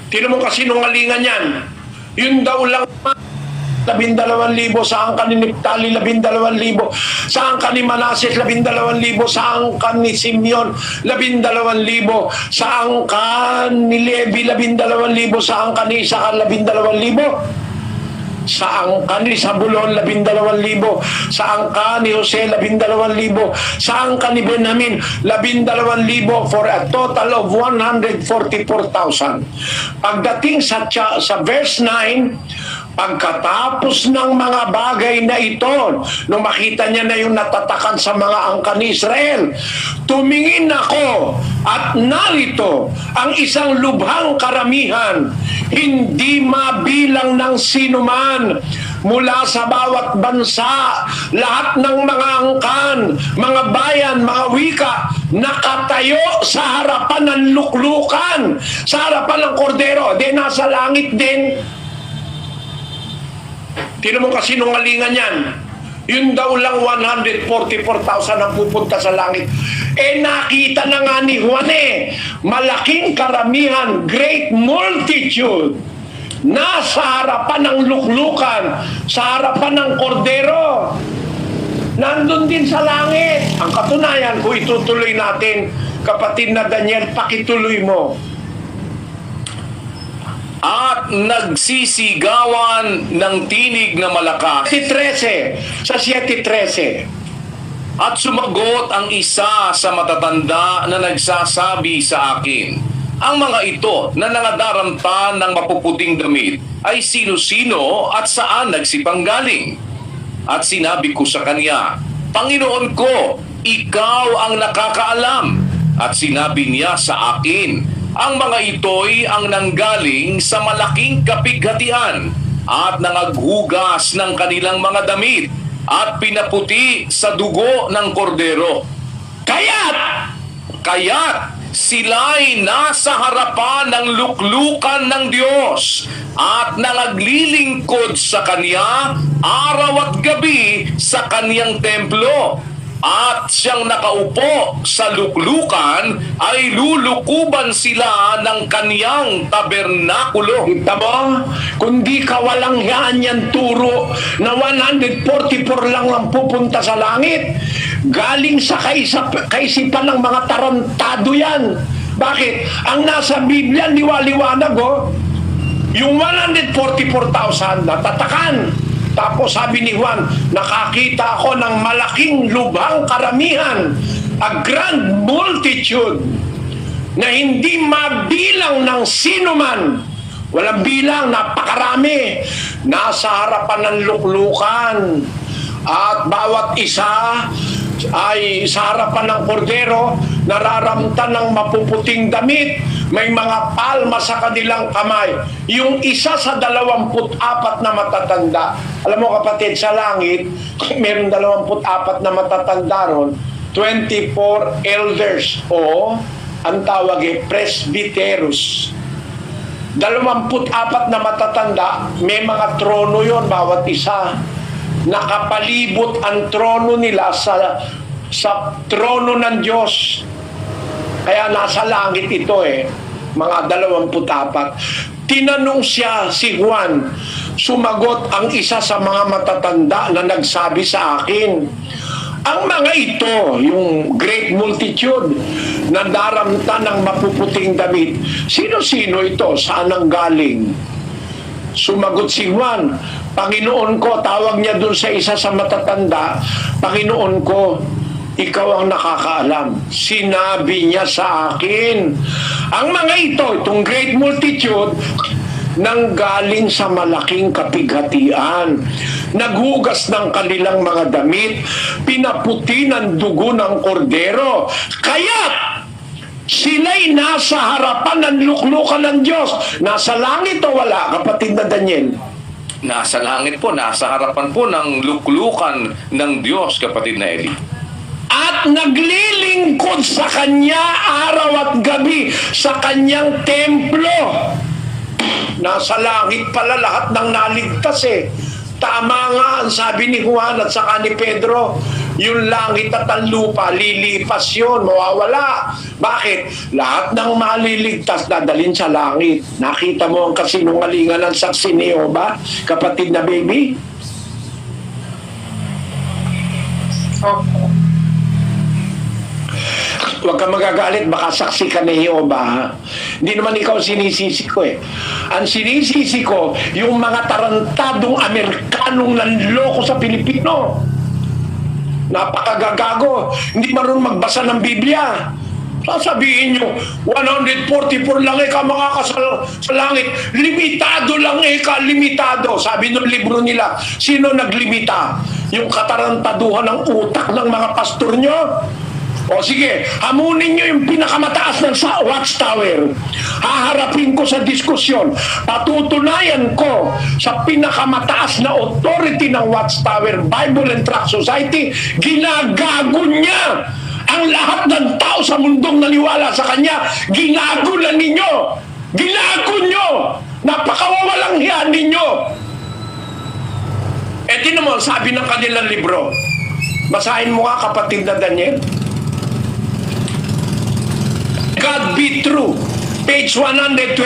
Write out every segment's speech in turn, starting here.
Tinan mo kasi nungalingan yan. Yun daw lang 12,000, saan ka ni Neptali 12,000, saan ka ni Manases 12,000, saan ka ni Simeon 12,000, saan ka ni Levi 12,000, saan ka ni Isaac 12,000, saan ka ni Zabulon 12,000, saan ka ni Jose 12,000, saan ka ni Benjamin 12,000, for a total of 144,000. Pagdating sa verse 9, pagkatapos ng mga bagay na ito, nung makita niya na yung natatakan sa mga angkan ni Israel, tumingin ako at narito ang isang lubhang karamihan, hindi mabilang ng sinuman, mula sa bawat bansa, lahat ng mga angkan, mga bayan, mga wika, nakatayo sa harapan ng luklukan, sa harapan ng kordero. Di nasa langit din. Tinan mo kasi nungalingan yan. Yun daw lang 144,000 ang pupunta sa langit. Nakita na nga ni Juan malaking karamihan, great multitude, nasa harapan ng luklukan, sa harapan ng kordero. Nandun din sa langit. Ang katunayan, kung itutuloy natin, kapatid na Daniel, pakituloy mo. At nagsisigawan ng tinig na malakas. 7:13, sa 7:13. At sumagot ang isa sa matatanda na nagsasabi sa akin, ang mga ito na nangadaramtan ng mapuputing damit ay sino-sino at saan nagsipanggaling? At sinabi ko sa kanya, Panginoon ko, ikaw ang nakakaalam. At sinabi niya sa akin, ang mga ito'y ang nanggaling sa malaking kapighatian at nangaghugas ng kanilang mga damit at pinaputi sa dugo ng kordero. Kaya't sila'y nasa harapan ng luklukan ng Diyos at nangaglilingkod sa Kanya araw at gabi sa Kanyang templo. At siyang nakaupo sa luklukan ay lulukuban sila ng Kaniyang tabernakulo. Kita mo? Kundi kawalang-yaan yan turo na 144 lang ang pupunta sa langit. Galing sa kaisipan ng mga tarantado yan. Bakit? Ang nasa Biblia, liwaliwanag yung 144,000 natatakan. Tapos sabi ni Juan, nakakita ako ng malaking lubhang karamihan, a grand multitude, na hindi mabilang ng sinuman. Walang bilang, napakarami. Nasa harapan ng luklukan. At bawat isa ay sa harapan ng kordero, nararamtan ng mapuputing damit, may mga palma sa kanilang kamay. Yung isa sa 24 na matatanda, alam mo kapatid, sa langit, meron 24 na matatanda ron, 24 elders o ang tawag presbyteros. 24 na matatanda, may mga trono yon bawat isa. Nakapalibot ang trono nila sa trono ng Diyos. Kaya nasa langit ito mga 24. Tinanong siya si Juan, sumagot ang isa sa mga matatanda na nagsabi sa akin, ang mga ito, yung great multitude na daramtan ng mapuputing damit, sino-sino ito? Saan ang galing? Sumagot si Juan, Panginoon ko, tawag niya dun sa isa sa matatanda, Panginoon ko, ikaw ang nakakaalam. Sinabi niya sa akin, ang mga ito, itong great multitude, nanggaling sa malaking kapighatian, naghugas ng kanilang mga damit, pinaputi ng dugo ng kordero, kaya't sila'y nasa harapan ng luklukan ng Diyos. Nasa langit o wala, kapatid na Daniel? Nasa langit po, nasa harapan po ng luklukan ng Diyos, kapatid na Eli. At naglilingkod sa Kanya araw at gabi sa Kanyang templo. Nasa langit pala lahat ng naligtas Tama nga ang sabi ni Juan at saka ni Pedro, yung langit at ang lupa, lilipas yun, mawawala. Bakit? Lahat ng maliligtas dadalhin sa langit. Nakita mo ang kasinungalingan ng saksi ni Jehovah, kapatid na baby? Opo. Huwag kang magagalit, baka saksi ka ni Jehovah. Ha? Hindi naman ikaw sinisisi ko eh. Ang sinisisi ko, yung mga tarantadong Amerikanong nanloko sa Pilipino. Napakagagago. Hindi marunong magbasa ng Biblia. Sasabihin nyo, 144 lang ika makakasal sa langit. Limitado lang ika, limitado. Sabi ng libro nila, sino naglimita? Yung katarantaduhan ng utak ng mga pastor nyo? O sige, hamunin nyo yung pinakamataas ng watchtower. Haharapin ko sa diskusyon. Patutunayan ko sa pinakamataas na authority ng watchtower, Bible and Tract Society, ginagago niya ang lahat ng tao sa mundong naniwala sa kanya. Ginago na ninyo. Ginago nyo. Napakawawalang hiyan ninyo. Eh, tinan mo, sabi ng kanilang libro. Basahin mo nga, kapatid na Daniel. God be true. Page 121.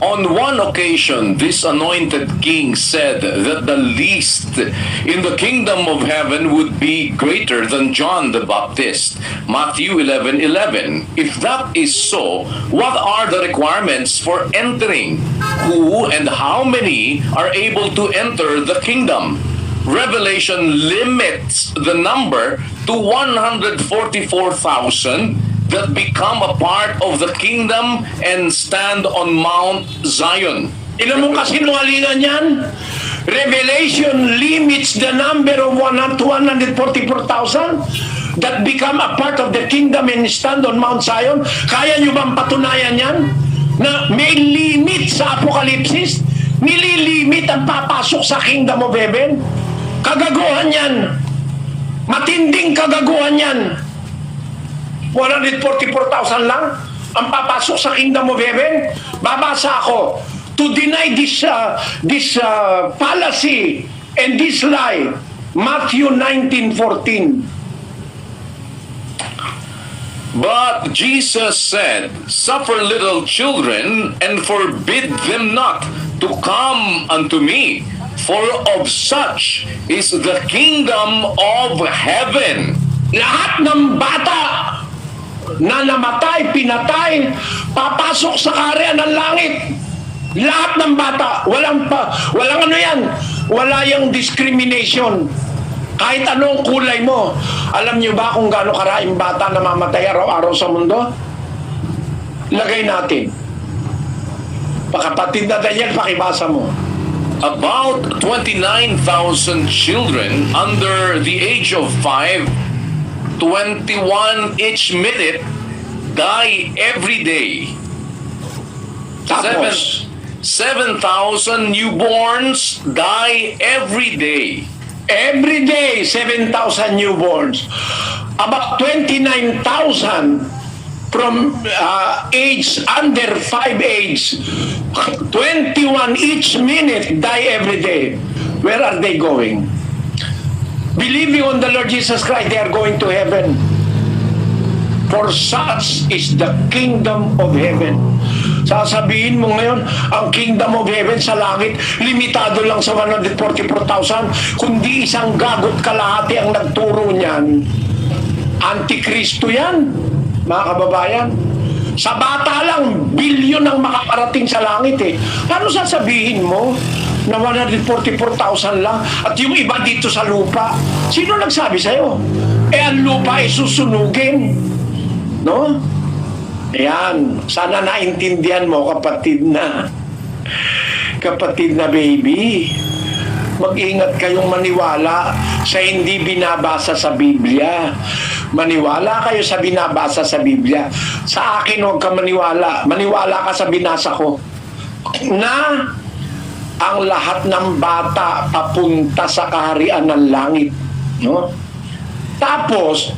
On one occasion, this anointed king said that the least in the kingdom of heaven would be greater than John the Baptist. Matthew 11:11. If that is so, what are the requirements for entering? Who and how many are able to enter the kingdom? Revelation limits the number to 144,000 that become a part of the kingdom and stand on Mount Zion. Ilan mong kasinungalingan yan? Revelation limits the number of 244,000 that become a part of the kingdom and stand on Mount Zion. Kaya nyo bang patunayan yan? Na may limit sa Apokalipsis? Nililimit ang papasok sa kingdom of heaven? Kagaguhan yan. Matinding kagaguhan yan. 144,000 lang ang papasok sa kingdom of heaven. Babasa ako, to deny this fallacy and this lie. Matthew 19:14. But Jesus said, suffer little children and forbid them not to come unto me, for of such is the kingdom of heaven. Lahat ng bata na namatay, pinatay, papasok sa kaharian ng langit. Lahat ng bata, walang ano yan, wala yung discrimination. Kahit anong kulay mo. Alam niyo ba kung gaano karaming bata na mamatay araw-araw sa mundo? Lagay natin. Pakapatid na Daniel, pakibasa mo. About 29,000 children under the age of 5, 21 each minute, die every day. Tapos, 7,000 newborns die every day. every day, 7,000 newborns. About 29,000 from age under 5 age. 21 each minute die every day. Where are they going? Believing on the Lord Jesus Christ, they are going to heaven. For such is the kingdom of heaven. Sasabihin mo ngayon, ang kingdom of heaven sa langit, limitado lang sa 144,000, kundi isang gagot kalahati ang nagturo niyan. Antikristo yan, mga kababayan. Sa bata lang, bilyon ang makakarating sa langit eh. Paano sasabihin mo na 144,000 lang at yung iba dito sa lupa? Sino nagsabi sa'yo? Eh, ang lupa ay susunugin. No? Ayan. Sana naintindihan mo, kapatid na baby. Mag-ingat kayong maniwala sa hindi binabasa sa Biblia. Maniwala kayo sa binabasa sa Biblia. Sa akin, huwag ka maniwala. Maniwala ka sa binasa ko. Na ang lahat ng bata papunta sa kaharian ng langit. No? Tapos,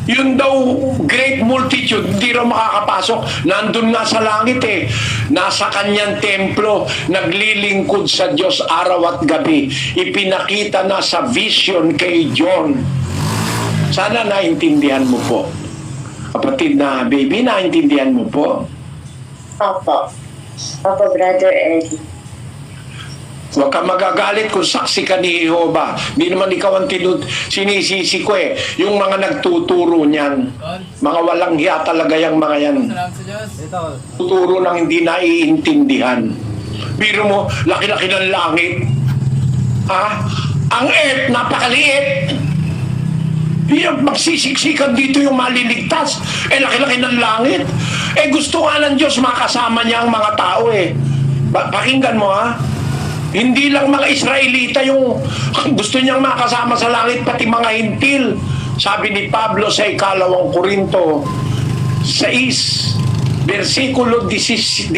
yun daw great multitude, hindi raw makakapasok. Nandun nga sa langit eh. Nasa kanyang templo, naglilingkod sa Diyos araw at gabi. Ipinakita na sa vision kay John. Sana naintindihan mo po. Kapatid na baby, naintindihan mo po. Opo. Opo, Brother Eddie. Huwag ka magagalit kung saksi ka ni Jehovah. Hindi naman ikaw ang sinisisi ko eh. Yung mga nagtuturo niyan. Mga walang hiya talaga yung mga yan. Salamat sa Diyos. Tuturo ng hindi naiintindihan. Biro mo, laki-laki ng langit. Ha? Ang earth, napakaliit. Magsisiksikan dito yung maliligtas. Laki-laki ng langit. Gusto nga ng Diyos makasama niya ang mga tao eh. Pakinggan mo ha. Hindi lang mga Israelita yung gusto niyang makasama sa langit, pati mga hintil. Sabi ni Pablo sa 2 Korinto 6, versikulo 16.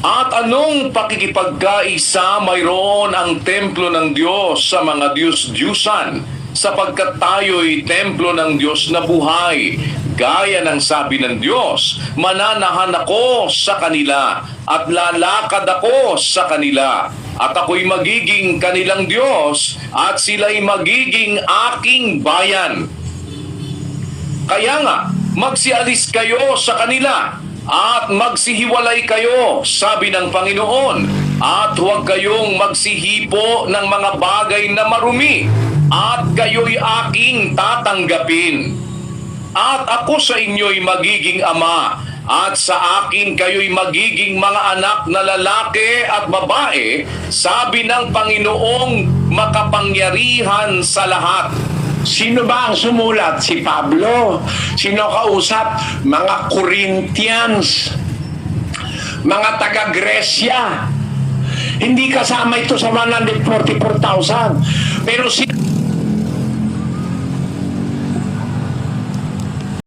At anong pakikipagkaisa mayroon ang templo ng Diyos sa mga Diyos-Diyusan, sapagkat tayo'y templo ng Diyos na buhay. Gaya ng sabi ng Diyos, mananahan ako sa kanila at lalakad ako sa kanila. At ako'y magiging kanilang Diyos at sila'y magiging aking bayan. Kaya nga, magsialis kayo sa kanila at magsihiwalay kayo, sabi ng Panginoon, at huwag kayong magsihipo ng mga bagay na marumi, at kayo'y aking tatanggapin. At ako sa inyo'y magiging ama, at sa akin kayo'y magiging mga anak na lalaki at babae, sabi ng Panginoong makapangyarihan sa lahat. Sino ba ang sumulat? Si Pablo. Sino kausap? Mga Corinthians. Mga taga-Gresya. Hindi kasama ito sa 144,000. Pero si